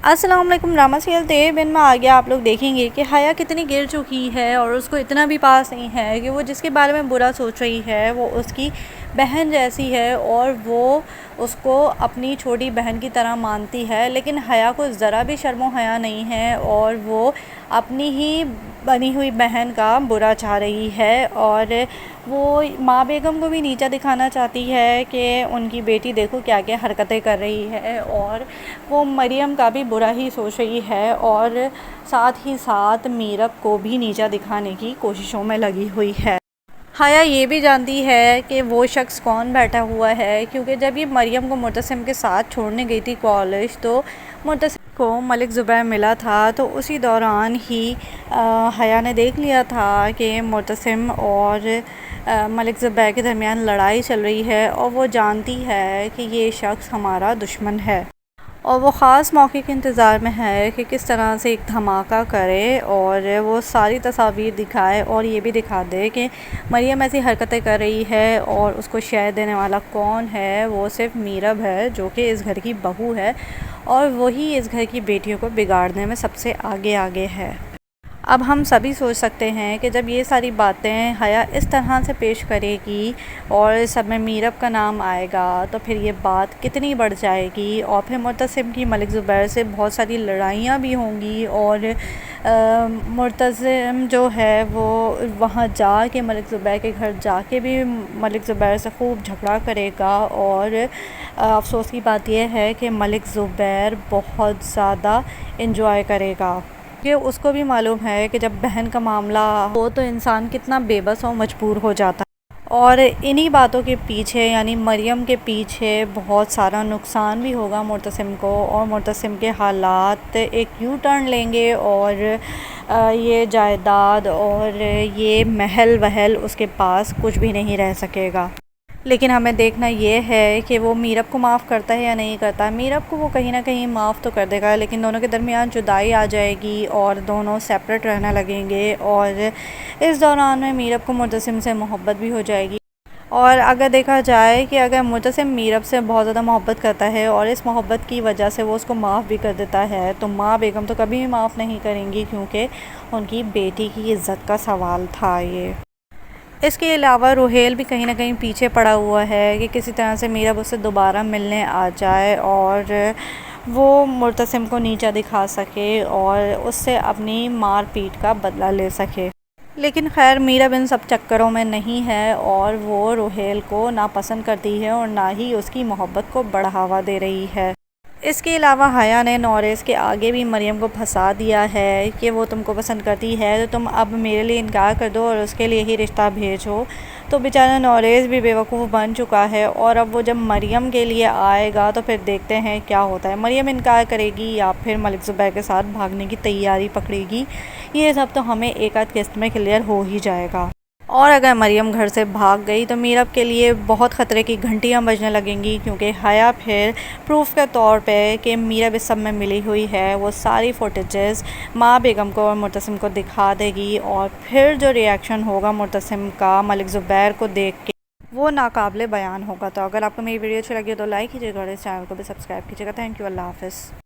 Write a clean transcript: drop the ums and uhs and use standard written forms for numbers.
अस्सलाम वालेकुम। Drama serial तेरे बिन में आ गया। आप लोग देखेंगे कि हया कितनी गिर चुकी है और उसको इतना भी पास नहीं है कि वो जिसके बारे में बुरा सोच रही है वो उसकी बहन जैसी है और वो उसको अपनी छोटी बहन की तरह मानती है। लेकिन हया को ज़रा भी शर्मो हया नहीं है और वो अपनी ही बनी हुई बहन का बुरा चाह रही है और वो माँ बेगम को भी नीचा दिखाना चाहती है कि उनकी बेटी देखो क्या क्या हरकतें कर रही है और वो मरियम का भी बुरा ही सोच रही है और साथ ही साथ मीरब को भी नीचा दिखाने की कोशिशों में लगी हुई है। हया ये भी जानती है कि वो शख्स कौन बैठा हुआ है, क्योंकि जब ये मरियम को मुर्तसिम के साथ छोड़ने गई थी कॉलेज तो मुर्तसिम को मलिक ज़ुबैर मिला था। तो उसी दौरान ही हया ने देख लिया था कि मुर्तसिम और मलिक ज़ुबैर के दरमियान लड़ाई चल रही है और वो जानती है कि ये शख्स हमारा दुश्मन है और वो ख़ास मौके के इंतज़ार में है कि किस तरह से एक धमाका करे और वो सारी तस्वीर दिखाए और ये भी दिखा दे कि मरियम ऐसी हरकतें कर रही है और उसको शय देने वाला कौन है। वो सिर्फ मीरब है जो कि इस घर की बहू है और वही इस घर की बेटियों को बिगाड़ने में सबसे आगे आगे है। अब हम सभी सोच सकते हैं कि जब ये सारी बातें हया इस तरह से पेश करेगी और सब में मीरब का नाम आएगा तो फिर ये बात कितनी बढ़ जाएगी और फिर मुर्तसिम की मलिक ज़ुबैर से बहुत सारी लड़ाइयाँ भी होंगी और मुर्तसिम जो है वो वहाँ जा के मलिक ज़ुबैर के घर जाके भी मलिक ज़ुबैर से खूब झगड़ा करेगा और अफसोस की बात यह है कि मलिक ज़ुबैर बहुत ज़्यादा इंजॉय करेगा कि उसको भी मालूम है कि जब बहन का मामला हो तो इंसान कितना बेबस और मजबूर हो जाता है। और इन्हीं बातों के पीछे यानी मरियम के पीछे बहुत सारा नुकसान भी होगा मुर्तसिम को और मुर्तसिम के हालात एक यू टर्न लेंगे और ये जायदाद और ये महल वहल उसके पास कुछ भी नहीं रह सकेगा। लेकिन हमें देखना ये है कि वो मीरब को माफ़ करता है या नहीं करता। मीरब को वो कहीं ना कहीं माफ़ तो कर देगा लेकिन दोनों के दरमियान जुदाई आ जाएगी और दोनों सेपरेट रहने लगेंगे और इस दौरान में मीरब को मुर्तसिम से मोहब्बत भी हो जाएगी। और अगर देखा जाए कि अगर मुर्तसिम मीरब से बहुत ज़्यादा मोहब्बत करता है और इस मोहब्बत की वजह से वो उसको माफ़ भी कर देता है तो माँ बेगम तो कभी भी माफ़ नहीं करेंगी, क्योंकि उनकी बेटी की इज़्ज़त का सवाल था ये। इसके अलावा रोहेल भी कहीं ना कहीं पीछे पड़ा हुआ है कि किसी तरह से मीरब उससे दोबारा मिलने आ जाए और वो मुर्तसिम को नीचा दिखा सके और उससे अपनी मार पीट का बदला ले सके। लेकिन खैर मीरब इन सब चक्करों में नहीं है और वो रोहेल को नापसंद करती है और ना ही उसकी मोहब्बत को बढ़ावा दे रही है। इसके अलावा हया ने नौरेज़ के आगे भी मरियम को फंसा दिया है कि वो तुमको पसंद करती है तो तुम अब मेरे लिए इनकार कर दो और उसके लिए ही रिश्ता भेजो। तो बेचारा नौरेज़ भी बेवकूफ़ बन चुका है और अब वो जब मरियम के लिए आएगा तो फिर देखते हैं क्या होता है। मरियम इनकार करेगी या फिर मलिक ज़ुबैर के साथ भागने की तैयारी पकड़ेगी, ये सब तो हमें एक आध किस्त में क्लियर हो ही जाएगा। और अगर मरियम घर से भाग गई तो मीरब के लिए बहुत ख़तरे की घंटियां बजने लगेंगी, क्योंकि हया फिर प्रूफ के तौर पे कि मीरब इस सब में मिली हुई है वो सारी फुटेजेस माँ बेगम को और मुर्तसिम को दिखा देगी और फिर जो रिएक्शन होगा मुर्तसिम का मलिक ज़ुबैर को देख के वो नाकाबिले बयान होगा। तो अगर आपको मेरी वीडियो अच्छी लगी तो लाइक कीजिएगा और इस चैनल को भी सब्सक्राइब कीजिएगा। Thank you. अल्लाह हाफ़िज़।